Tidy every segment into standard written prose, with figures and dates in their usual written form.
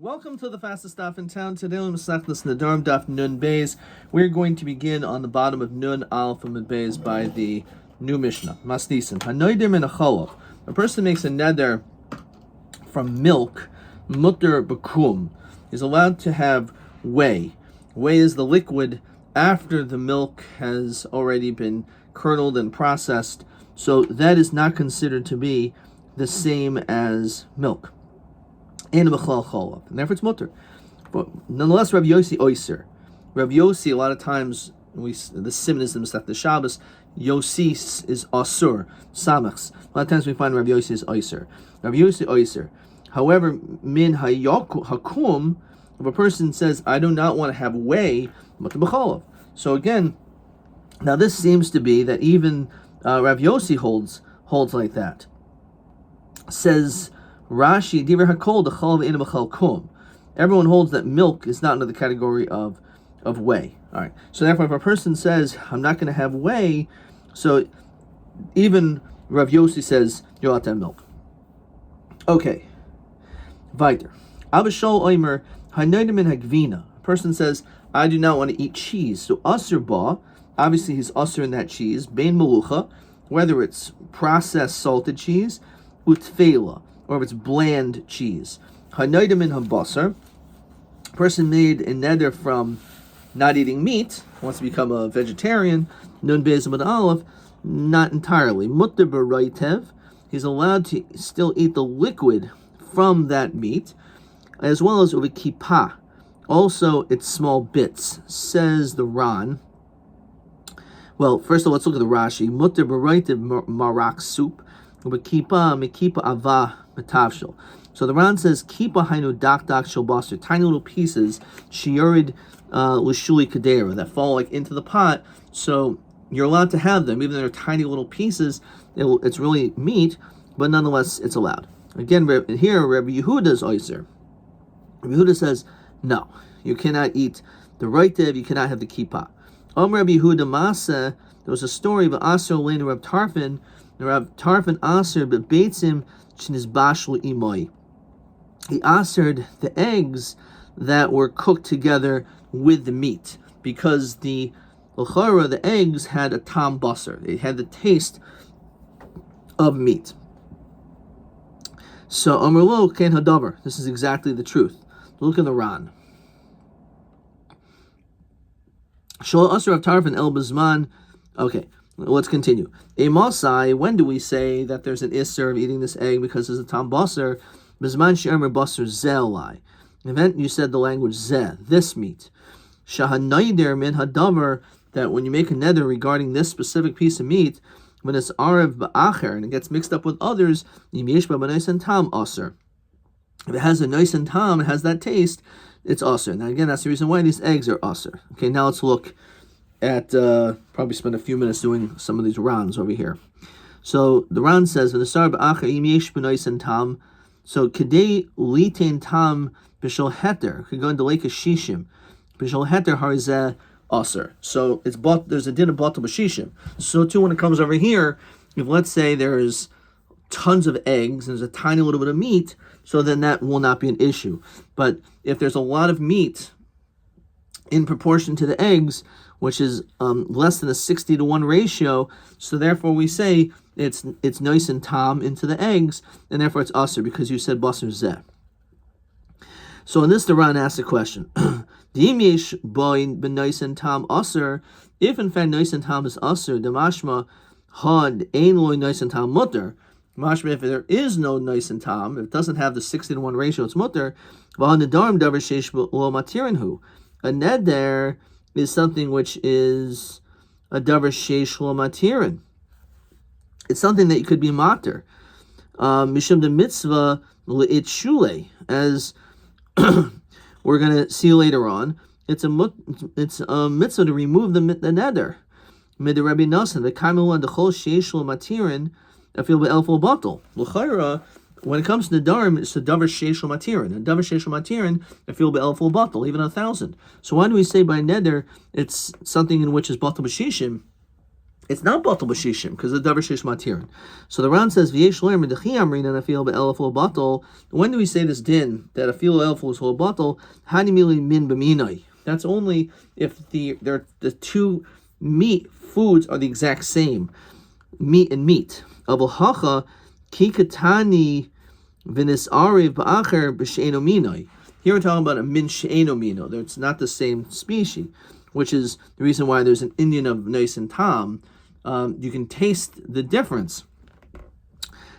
Welcome to the fastest daf in town. Today on Masechtas Nedarim daf Nun Beis. We're going to begin on the bottom of Nun Aleph and Beis by the new Mishnah. Masnisin. Hanoidim min acholov. A person makes a neder from milk. Mutter bekum is allowed to have whey. Whey is the liquid after the milk has already been curdled and processed. So that is not considered to be the same as milk. And therefore it's mutter. But nonetheless, Rabbi Yossi oiser. Rabbi Yossi, a lot of times, the simon is the Masech the Shabbos, Yossi is asur, samachs. A lot of times we find Rabbi Yossi is oiser. Rabbi Yossi oiser. However, min hakum, if a person says, I do not want to have whey, mutter b'cholov. So again, now this seems to be that even Rabbi Yossi holds like that. Says Rashi, Diver Hakol, the Chalav Ein B'chal Kum. Everyone holds that milk is not under the category of whey. All right. So therefore, if a person says, I'm not going to have whey, so even Rav Yossi says, you're allowed to have milk. Okay. Weiter. Abishol Oimer, Hanoidim in Hagvina. A person says, I do not want to eat cheese. So Asur Ba, obviously he's Asur in that cheese, Bein Melucha, whether it's processed salted cheese, Utfela, or if it's bland cheese. Hanoidim in habasar, person made a neder from not eating meat, wants to become a vegetarian, nun beis amud aleph, not entirely. Mutter b'roitev, he's allowed to still eat the liquid from that meat, as well as uvikipah, also its small bits, says the Ran. Well, first of all, let's look at the Rashi. Mutter b'roitev marak soup, uvikipa mekipa avah. So the Ran says, "Kipa hainu dak shel basar," tiny little pieces, shiurid l'shuli kadera, that fall like into the pot. So you're allowed to have them, even though they're tiny little pieces. It's really meat, but nonetheless, it's allowed. Again, here Rabbi Yehuda's oyser. Rabbi Yehuda says, no, you cannot eat the roitev, you cannot have the kipa. Rabbi Yehuda Masa, there was a story of Aser Lein Rab Tarfin. Rab Tarfin Aser, but Beitzim. He asered the eggs that were cooked together with the meat, because the eggs had a tam basar. They had the taste of meat. So Amrlo ken hadavar. This is exactly the truth. Look in the Ran. Shol asur of tarfin el bezman. Okay. Let's continue. A Masai, when do we say that there's an isser of eating this egg because there's a tam basar? Bizman she'emer basar zelai. Event you said the language zeh, this meat. Shahanaider min hadavar, that when you make a neder regarding this specific piece of meat, when it's arev ba'acher and it gets mixed up with others, yimyesh ba'nais and tam aser. If it has a nice and tam, it has that taste, it's aser. Now again, that's the reason why these eggs are aser. Okay, now let's look at probably spend a few minutes doing some of these Rans over here. So the Ran says, tam, so kedei litain tam b'shel heter, could go into Lake Shishim, b'shel heter harizeh aser. So there's a din of batal b'shishim. So too when it comes over here, if let's say there's tons of eggs and there's a tiny little bit of meat, so then that will not be an issue. But if there's a lot of meat in proportion to the eggs, which is less than a 60-to-1 ratio, so therefore we say it's nice and tam into the eggs, and therefore it's aser, because you said basar zeh. So in this, the Ran asks a question: If in fact nice and tam is aser, the mashma had ein loy nice and tam mutter. Mashma, if there is no nice and tam, if it doesn't have the 60-to-1 ratio, it's mutter. Nedarim davar sheish lo matirinhu. A neder is something which is a davar sheish lo matirin. It's something that could be mater. Mishum de mitzvah le'it shule, as we're going to see later on. It's a mitzvah to remove the neder. Mid the Rabbi Nasan, the kaimel and the chol sheish lo matirin, afil be'elfo batal. L'chayra, when it comes to Nedarim, it's a davar sheish lo matirin. And davar sheish lo matirin, I feel be'elful batal, even 1,000. So why do we say by neder it's something in which is batal b'shishim? it's not batal b'shishim because it's davar sheish matirin. So the Ran says v'yesh loyim medechi amrin and afil be'elef lo batal. When do we say this din that afil elef is lo batal? Hanimili min b'minoi. That's only if the two meat foods are the exact same, meat and meat. Abul hacha kikatani v'nis arev ba'acher b'sheino minoi. Here we're talking about a min she'eno mino. It's not the same species, which is the reason why there's an Indian of nice and tam. You can taste the difference.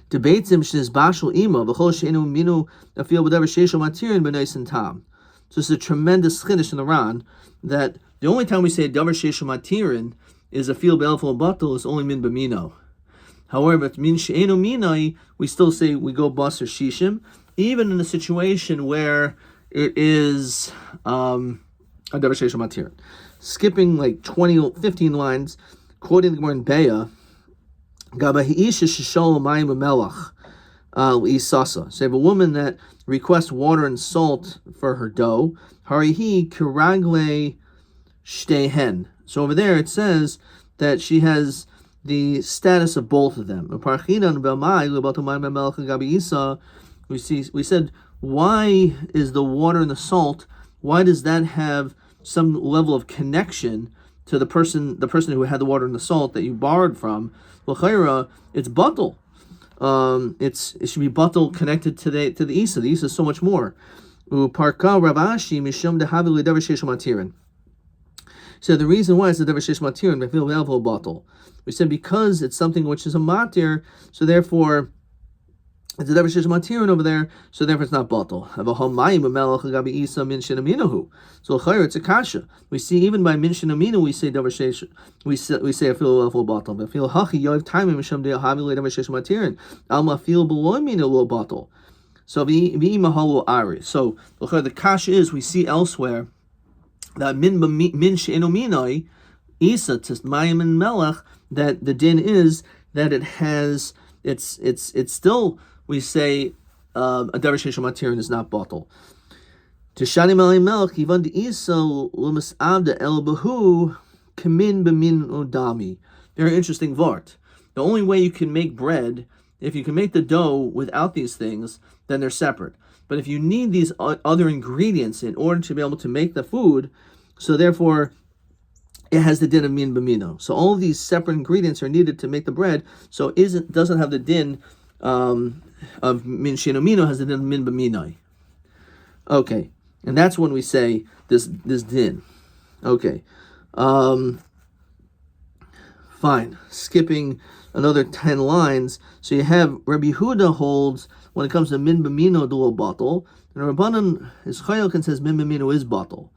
Debates him shis bashul ima v'chol she'enu minu afil b'davar sheishol matirin b'nice and tam. So it's a tremendous chiddush in the Ran that the only time we say davar sheishol matirin is afil be'elfol batal is only min b'mino. However, if min she'enu minai, we still say we go bas or shishim, even in a situation where it is a davar sheishol matirin. Skipping like 15 lines, quoting the Gemara in Beya, Gabahiisha shishol mayim b'melach isasa. So you have a woman that requests water and salt for her dough. Harihi kiragle shtehen. So over there it says that she has the status of both of them. We said, why is the water and the salt? Why does that have some level of connection to the person who had the water and the salt that you borrowed from? Well, it's batal. It should be batal connected to the Isa. The Isa is so much more. So the reason why it's a davar sheish matirin, batal. We said because it's something which is a matir, so therefore it's a davar sheish matirin over there, so therefore it's not batal. So it's a kasha. We see even by min shenaminu we say davar sheish, we say afil batal. But feel hachi yoiv timim misham de'al havi davar sheish matirin alma feel below mina lo batal. So v'imahalo ari. So the kasha is we see elsewhere that min she'enu minoi isa to mayim and melech, that the din is that it has it's still, we say a davar sheish matirin is not batal. Tishani malay melech even the isa lumas avda el behu kamin b'min udami. Very interesting vart. The only way you can make bread, if you can make the dough without these things, then they're separate. But if you need these other ingredients in order to be able to make the food, so therefore it has the din of min b'mino. So all of these separate ingredients are needed to make the bread. So doesn't have the din of min she'enu mino, has the din of min b'minoi. Okay, and that's when we say this din. Okay, fine. Skipping another 10 lines. So you have Rabbi Huda holds when it comes to min b'mino dual batal, and Rabbanan is chayok and says min b'mino is batal.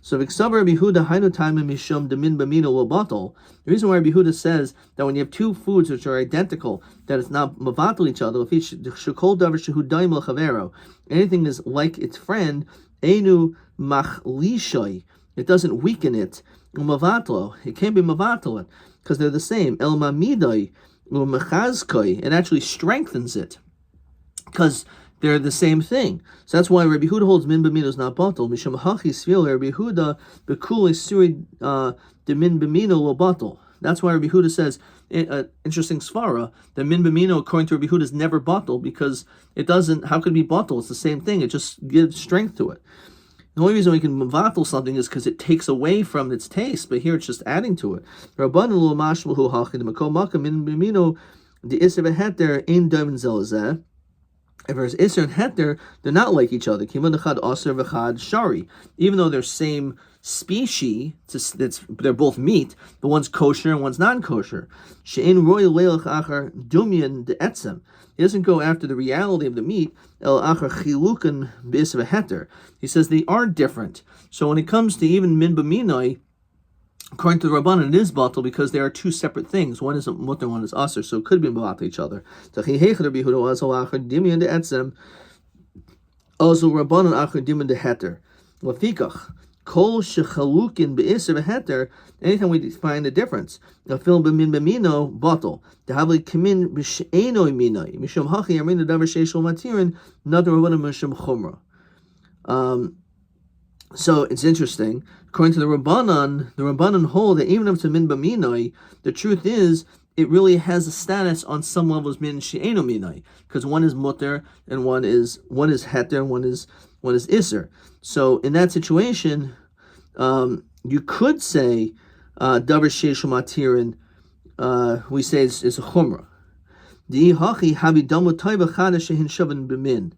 So v'ksav Rabbi Huda hainu taimim mishum de min b'mino lo batal. The reason why Rabbi Huda says that when you have two foods which are identical, that it's not mavatal each other. If each shekol davar shehu daim l'chavero, anything is like its friend, enu machlishoi, it doesn't weaken it. Umavatlo, it can't be mavatal because they're the same. El mamidoi umechazkoi, it actually strengthens it because they're the same thing. So that's why Rabbi Huda holds min b'mino is not batal. Misham hachi svil Rabbi Huda bekuli suri de min b'mino lo batal. That's why Rabbi Huda says, interesting svara, that min b'mino according to Rabbi Huda is never batal because it doesn't. How could it be batal? It's the same thing. It just gives strength to it. The only reason we can mavatal something is because it takes away from its taste, but here it's just adding to it. Rabban lo mashmahu hachi de makom makam min b'mino the iser v'heter ein daim zelazeh. If there's Isser and Heter, they're not like each other. Even though they're same species, they're both meat, but one's kosher and one's non-kosher. He doesn't go after the reality of the meat. He says they are different. So when it comes to even min b'minoi, according to the Rabbanan, it is batal because there are two separate things. One is a mutter, one is aser, so it could be batal each other. Also, Rabbanan acher dimin de heter. Lafikach kol shechalukin beiser v'heter. Anytime we find a difference, a film b'min b'mino batal. Dehavli kimin b'she'enoi minoi mishum hachi yamin davar sheishol matirin nadar Rabbanan mishum chumra. So it's interesting. According to the Rabbanan hold that even if it's a min b'minoi, the truth is it really has a status on some levels min she'eno minoi, because one is mutter and one is heter and one is iser. So in that situation, you could say davar sheishu matirin. We say it's a chumrah. Di hachi havi damu taiva chadash shehin shavan b'min.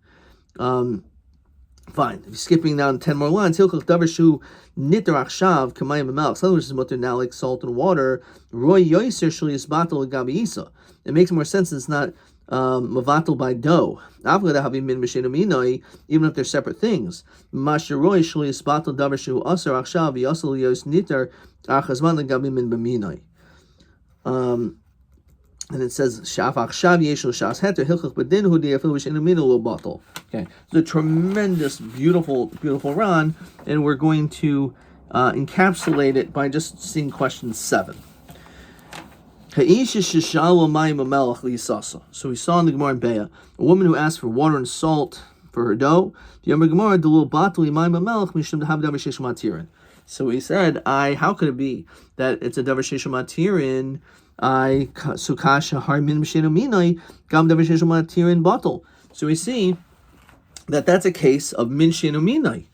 Fine. If you're skipping down 10 more lines, hilchach davar shu nitar achshav kamayim b'melch. Something which is mutter now, like salt and water. Roy yoiser shul yisbatel gabi isa. It makes more sense. It's not mavatal by dough. Even if they're separate things. Masharoy shul yisbatel davar shu asar achshav yasel yos nitar achazman gabi min b'minoi. And it says shafach shav yeshul shas heter hilchach bedin hu diafil v'shenamina lo bottle. Okay, it's a tremendous, beautiful Ran, and we're going to encapsulate it by just seeing question 7. So we saw in the Gemara in Beah, a woman who asked for water and salt for her dough. So he said, how could it be that it's a davar sheishu matirin? So we see that that's a case of min she'enu minai.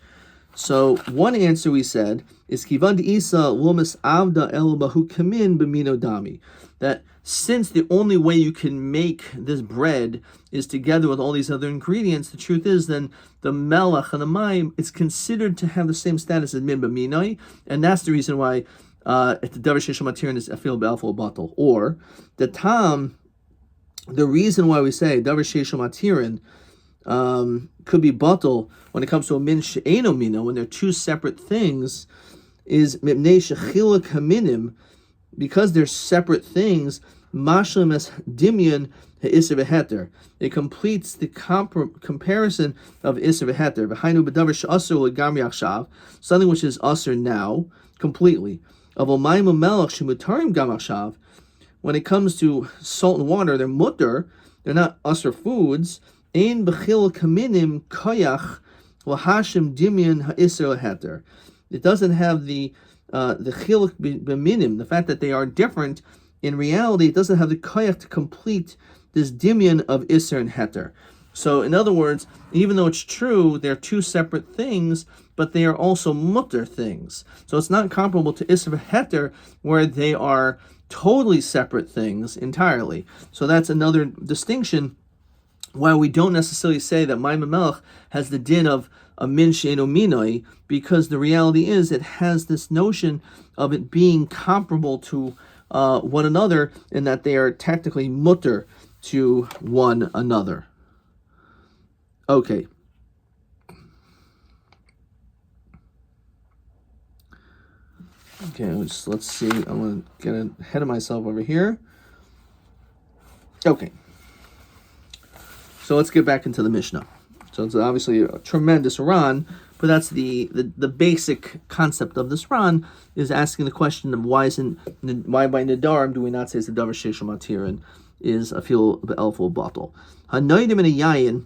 So one answer we said is kivan isa lomis avda el bahu kamin b'mino dami, that since the only way you can make this bread is together with all these other ingredients, the truth is then the melach and the mayim is considered to have the same status as min b'minai, and that's the reason why if the davar sheishu matirin is afil be'alfo bottle. Or the reason why we say davar sheishu matirin could be bottle when it comes to a min she'eno mina, when they're two separate things, is mipnei shechila kaminim, because they're separate things. Mashlim es dimyan ha'isr v'heter. It completes the comparison of isr v'heter. V'hainu b'davar she'asur l'gamri achshav, something which is asur now completely. Avol mayim u'melach shemutarim gam achshav. When it comes to salt and water, they're mutter. They're not asur foods. Ein b'chil kaminim koyach l'hashim dimyan ha'isr l'heter. It doesn't have the chiluk b'minim, the fact that they are different. In reality, it doesn't have the koyach to complete this dimyan of isser and heter. So, in other words, even though it's true, they're two separate things, but they are also mutter things. So it's not comparable to isser and heter, where they are totally separate things entirely. So that's another distinction why we don't necessarily say that Mayim Melech has the din of a min she'eno minoi, because the reality is it has this notion of it being comparable to one another, in that they are technically mutter to one another. Okay. Okay, let's see. I'm going to get ahead of myself over here. Okay. So let's get back into the Mishnah. So it's obviously a tremendous Ran, but that's the basic concept of this Ran, is asking the question of why by Nedarim do we not say it's the davar sheishu matirin is a fil be'elful bottle. Hanoidim in a yayin.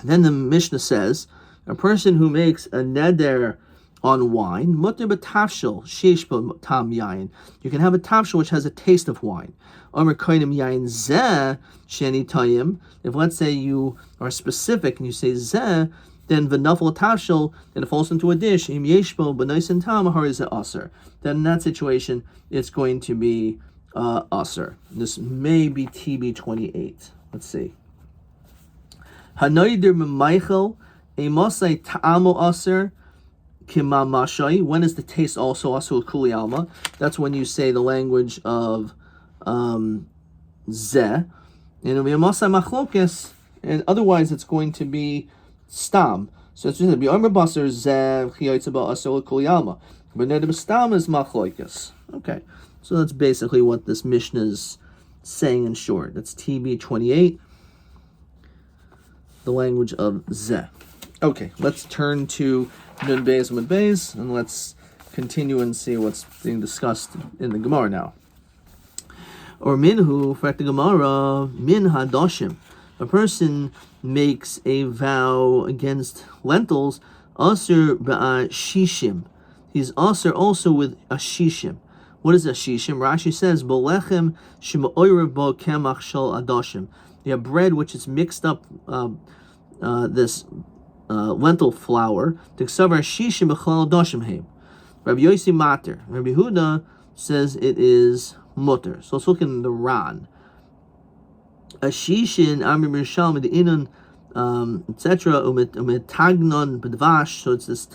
Then the Mishnah says a person who makes a neder on wine, mutter b'tafshil sheish tam yayin. You can have a tafshil which has a taste of wine. Omer koinim yayin zeh sheni tayim. If let's say you are specific and you say zeh, then v'nafel tafshil, and it falls into a dish. Im yeshbo b'noisen tam harizeh aser. Then in that situation, it's going to be aser. This may be TB 28. Let's see. Hanoidir m'maichel emosai ta'amo aser. When is the taste also asul kuli alma? That's when you say the language of zeh, and it'll be a masai machlokes, and otherwise it's going to be stam. So it's going to be omer baser zeh chiyotze ba asul kuli alma, but nedarim stam is machlokes. Okay, so that's basically what this Mishnah is saying in short. That's TB 28, the language of zeh. Okay, let's turn to Nun Beis Mud Beis, and let's continue and see what's being discussed in the Gemara now. Or minhu, for the Gemara, min hadoshim. A person makes a vow against lentils, Asr shishim. He's asr also with a shishim. What is a shishim? Rashi says, Bolechem shema'oirav bo kemach shel adoshim. You have bread which is mixed up, this lentil flour. T'ksavar shishim b'chlal adoshim heim. Rabbi Yosi mater. Rabbi Huda says it is mutter. So let's look in the Ran. A shishin amir mishal medinun, etc. Umetagnon b'dvash. So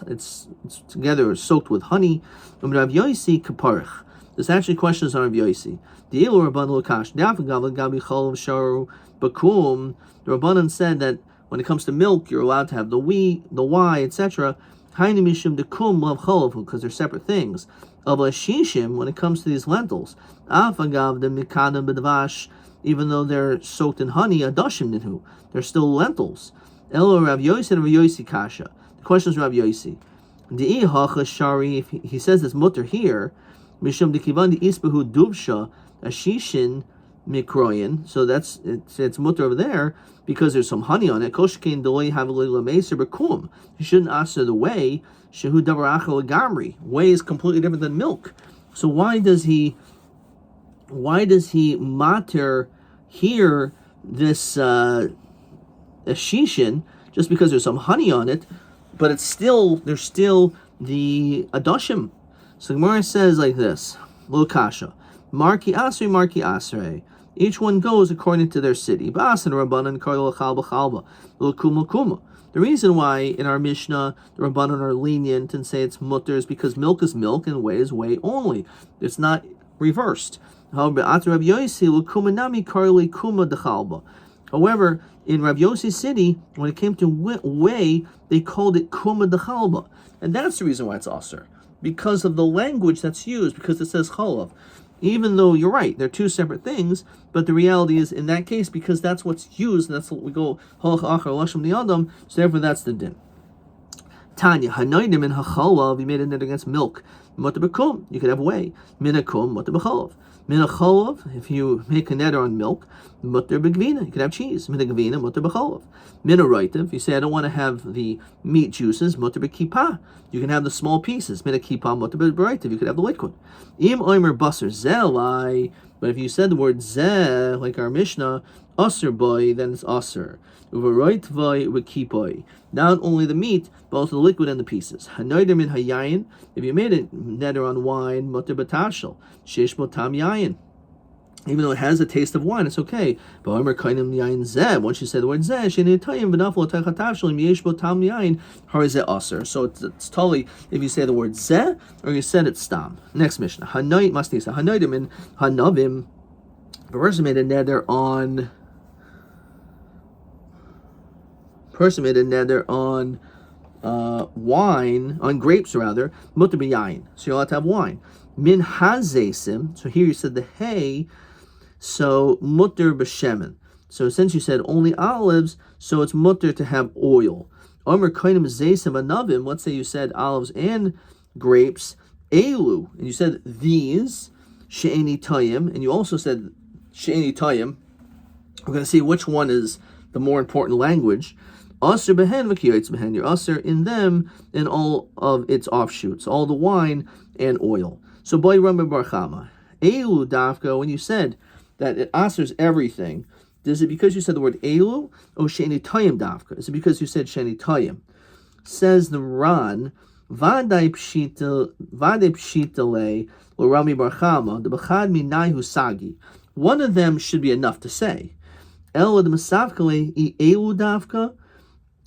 it's together soaked with honey. Rabbi Yosi kaparich. This actually questions on Rabbi Yosi. The Elu Rabban Lokash. Gabi Chol Sharu Bakum. The Rabbanan said that when it comes to milk, you're allowed to have the Y, etc. Hainu Mishum Dekum Lav Cholavu, because they're separate things. Of Shishim, when it comes to these lentils, Afagav the Mikadam B'dvash, even though they're soaked in honey, Adashim Ninhu, they're still lentils. Elo Rav Yosi and Rav Yosi Kasha. The question is Rav Yosi. De'i Hacha Shari, if he says it's mutter here, Mishum Dekivan the Isbahu Dubsha, a Shishin Mikroyan, so it's mutter over there because there's some honey on it. Koshkein Doi Havalila Meser Bakum. You shouldn't answer the way. Shehu Davaracha Gamri. Whey is completely different than milk. So why does he mater here this a Shishin just because there's some honey on it, but there's still the Adoshim. So the Gemara says like this: Lo kasha, marki asrei. Each one goes according to their city. Ba'asan rabbanan karlo chalba chalba, lo kuma kuma. The reason why in our Mishnah the rabbanan are lenient and say it's mutter is because milk is milk and whey is whey only. It's not reversed. However, in Rav Yossi's city, when it came to whey, they called it kuma dechalba, and that's the reason why it's aser. Because of the language that's used, because it says cholav. Even though you're right, they're two separate things, but the reality is in that case, because that's what's used, and that's what we go halach achar lashem the adam, so therefore that's the din. Tanya, hanoidim in hacholav, you made a net against milk. Mutter bekum, you could have whey. Minakum, mutter becholav. Minacholav, if you make a neder on milk, mutter begvina, you could have cheese. Minagvina, mutter becholav. Minaroita, if you say I don't want to have the meat juices, mutter bekipa, you can have the small pieces. Minakipa, mutter beroita, you could have the liquid. Im oimer basar zelai, but if you said the word zeh, like our Mishnah, aser boy, then it's aser. Uvaroit voy uvakipoy. Not only the meat, but also the liquid and the pieces. Hanoider min hayayin, if you made it neder on wine, mutter batashel, shesh tam yayin. Even though it has a taste of wine, it's okay. But once you say the word zeh, so it's totally if you say the word zeh or you said it stam. Next Mishnah. Hanoit mastisa. Hanoidim in hanavim. The person made a neder on. Wine, on grapes rather, mutter b'yayin. So you're allowed to have wine. Min hazesim. So here you said the hay. So mutter b'shemen. So since you said only olives, so it's mutter to have oil. Omer kainim zeisim anavim. Let's say you said olives and grapes. Elu, and you said these she'eni tayim, and you also said she'eni tayim. We're going to see which one is the more important language. Aser behen v'kiyotz behen. You're aser in them and all of its offshoots, all the wine and oil. So boy Rabbi Bar Chama, Elu dafka. When you said that it asers everything, is it because you said the word Elu or sheni tayim dafka? Is it because you said sheni tayim? Says the Ran, Vadei pshitale lo Rabbi Bar Chama the b'chad minai husagi. One of them should be enough to say. El ad masavkale I Elu dafka.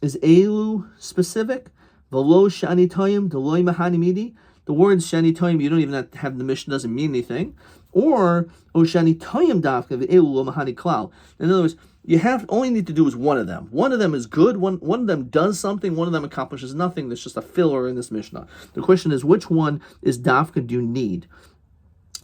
Is Elu specific? V'lo shani tayim deloy mahani midi. The word shani tayim, you don't even have to have the Mishnah, doesn't mean anything. Or shani tayim dafka v'Elu lo mahani klal. In other words, you only need to do is one of them. One of them is good. One of them does something. One of them accomplishes nothing. There's just a filler in this Mishnah. The question is, which one is dafka do you need?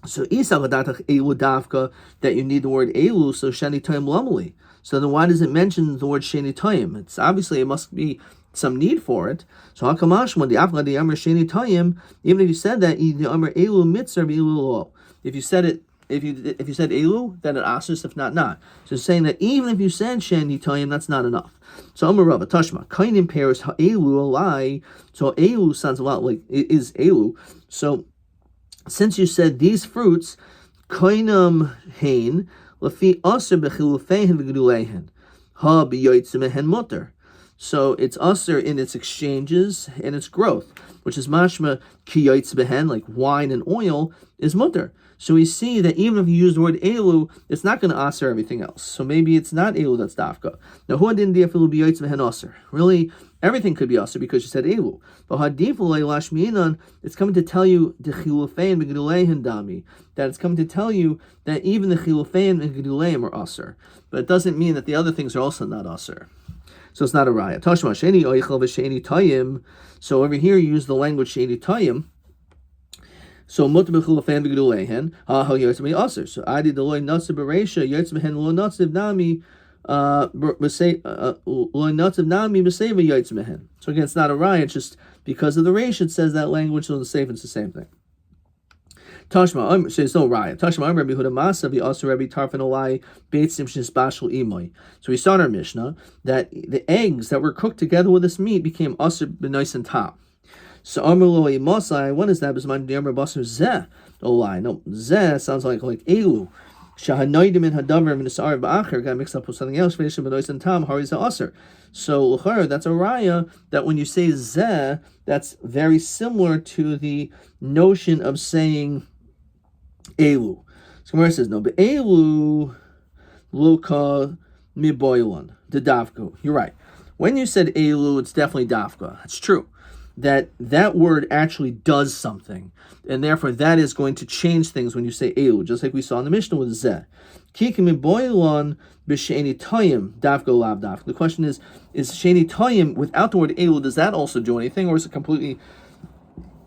So isa l'datach Elu dafka, that you need the word Elu. So shani tayim lamali. So then why does it mention the word sheni tayim? It's obviously it must be some need for it. So hakamash when the afla the amr sheni tayim, even if you said that the amr elu mitzvah elu lo. If you said it if you said elu, then it asers, if not. So it's saying that even if you said sheni toyim, that's not enough. So Amar Rabba Tashma kainim pairs ha'elu alai. So elu sounds a lot like it is elu. So since you said these fruits, kainam hein lafi aser bechilufeihen v'geduleihen ha b'yoytzim mehen mutter. So it's usher in its exchanges and its growth, which is mashma ki yoytz behen, like wine and oil, is mutter. So we see that even if you use the word elu, it's not going to usher everything else. So maybe it's not elu that's dafka. Now, who didn't diafilu be yoytz behen usher? Really, everything could be usher because you said elu. But hadifu leilash miinan, it's coming to tell you the chilufein v'geduleihen dami, that it's coming to tell you that even the chilufein and geduleim are usher. But it doesn't mean that the other things are also not usher. So it's not a raya. Tashma sheni oichel v'sheni tayim. So over here you use the language sheni tayim. So mutar b'chulafan v'geduleihen ha yoytz me aser. So adi deloy natzav b'reisha yoytz mehen lo natzav nami lo natzav nami b'seva yoytz mehen. So again, it's not a raya. It's just because of the reisha it says that language. So the seif it's the same thing. Tashma, so it's no raya. Tashma, Rabbi Huda Masa, the also Rabbi Tarfin Olai, Beitzim Shizbashal Imoy. So we saw in our Mishnah that the eggs that were cooked together with this meat became Aser B'Nois and Tam. So Amr Lo Masai, what is that? Bisman Amr Basar Zeh Olai. No, Zeh sounds like Elu. Shahanoidim and Hadavar and Nisar Ba'acher got mixed up with something else. B'Nois and Tam, Hariza Aser. So that's a raya that when you say Zeh, that's very similar to the notion of saying elu. So Gemara says no, but elu loka miboilan the dafka. You're right. When you said elu, it's definitely dafka. It's true that word actually does something, and therefore that is going to change things when you say elu, just like we saw in the Mishnah with zeh. Kiki miboilan b'sheni toyim dafka lav dafka. The question is sheni toyim without the word elu, does that also do anything, or is it completely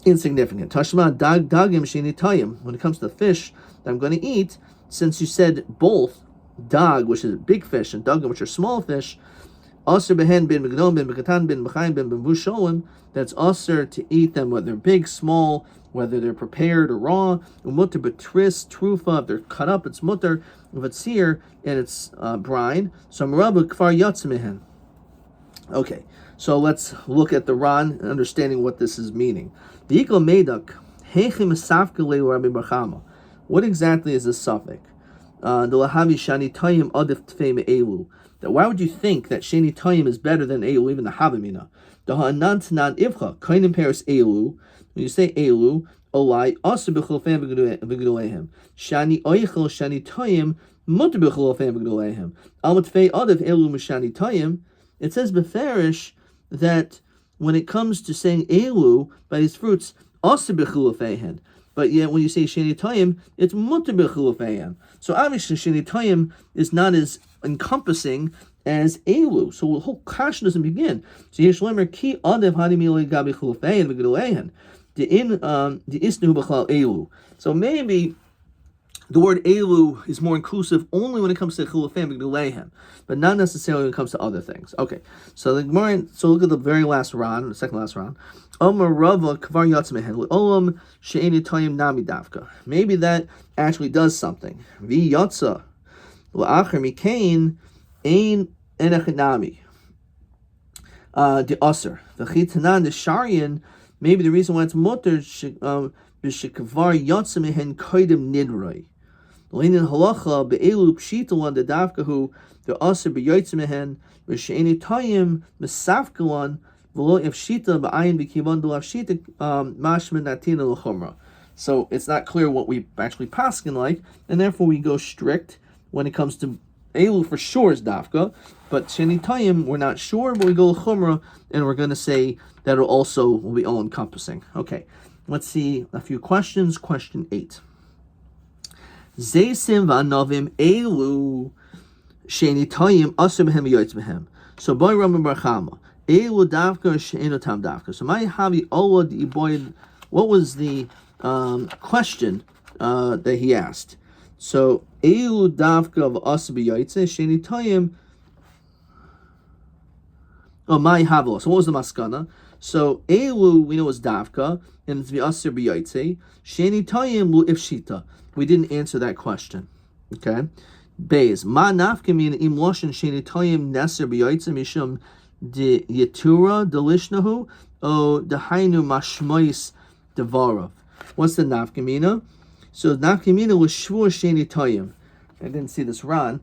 insignificant? Tashma dagim sheni tayim. When it comes to fish that I'm going to eat, since you said both dag, which is big fish, and dagim, which are small fish, aser behen bin begdom bin bekatan bin b'chaim bin b'vusholim, that's aser to eat them, whether they're big, small, whether they're prepared or raw. Umutter betris trufa, if they're cut up, it's mutter. If it's sear and it's brine, so marabah kfar yatzmehen. Okay, so let's look at the Ran and understanding what this is meaning. What exactly is this suffix? That why would you think that sheni tayim is better than elu, even the havamina? When you say elu, olai also b'chulfan v'geduleihem. Shani oichel shani tayim mutar b'chulfan v'geduleihem. Al matfei adav elu m'shani tayim. It says beferish that when it comes to saying elu by these fruits, also b'chulafeihen. But yet when you say sheni tayim, it's mutar b'chulafeihen. So obviously sheni tayim is not as encompassing as elu. So the whole kasha doesn't begin. So yesh lemer ki adav hadimili gabi chulafeihen v'geduleihen. The isnu b'chlal elu. So maybe the word elu is more inclusive only when it comes to chilufim b'gduleihem, but not necessarily when it comes to other things. Okay, so the Gemara. So look at the very last round, the second last round. Omar Rava kvar yatzmehen olam she'eni tayim nami dafka. Maybe that actually does something. Vi yatza la'acher mikain ein enechinami. The aser the chitanan the sharian. Maybe the reason why it's mutter b'shekvar yatzmehen koidem nidroi. Leinin halacha be'elu pshitalan the davkahu the aser b'yotzmehen v'she'eni tayim mesafkalan v'lo if shita ba'ayin b'kivan d'lav shita mashman natina l'chumra. So it's not clear what we actually paskin like, and therefore we go strict when it comes to elu for sure is dafka, but sheni tayim we're not sure, but we go l'chumra and we're going to say that it also will be all encompassing. Okay, let's see a few questions. Question 8. Zeisim v'anovim elu sheni tayim aser b'hem v'yoytz b'hem. So boy Rabbi Barchama elu davka she'enu tam davka. So my havi ola di'boy. What was the question that he asked? So elu davka of aser b'yoytz sheni tayim. Oh, my havlo. So what was the maskana? So elu we know is davka, and it's v'aser b'yaitze. Sheni tayim lu ifshita. We didn't answer that question. Okay. Beis ma nafkamin im loshen sheni tayim neser b'yaitze mishum de yetura delishnahu o dehainu mashmois devarav. What's the nafkamina? So nafkamina was shvur sheni tayim. I didn't see this Ron.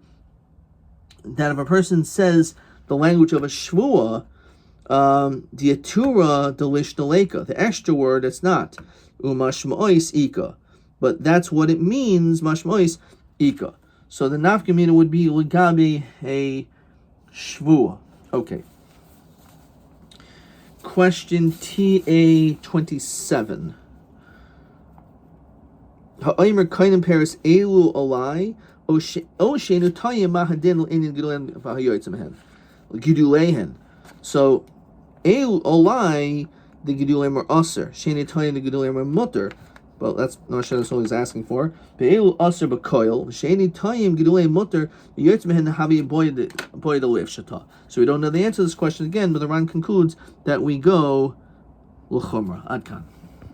That if a person says the language of a shvua, the atura delish deleka, the extra word, it's not umashmois ika, but that's what it means. Mashmois ika. So the nafkamina would be ligabi a shvua. Okay. Question TA 27. Ha'omer kainim paris elu alai o shenu tayim mahadin l'inin gedulen v'hayoytzim gedulehen. So elu alai the gedulen are aser, shenu tayim the gedulen are mutter. Well, that's not sure that's what he's asking for. Be'elu aser b'koil shenu tayim gedulen mutter v'hayoytzim havi boy the liv shata. So we don't know the answer to this question again, but the Ran concludes that we go l'chumra. Adkan.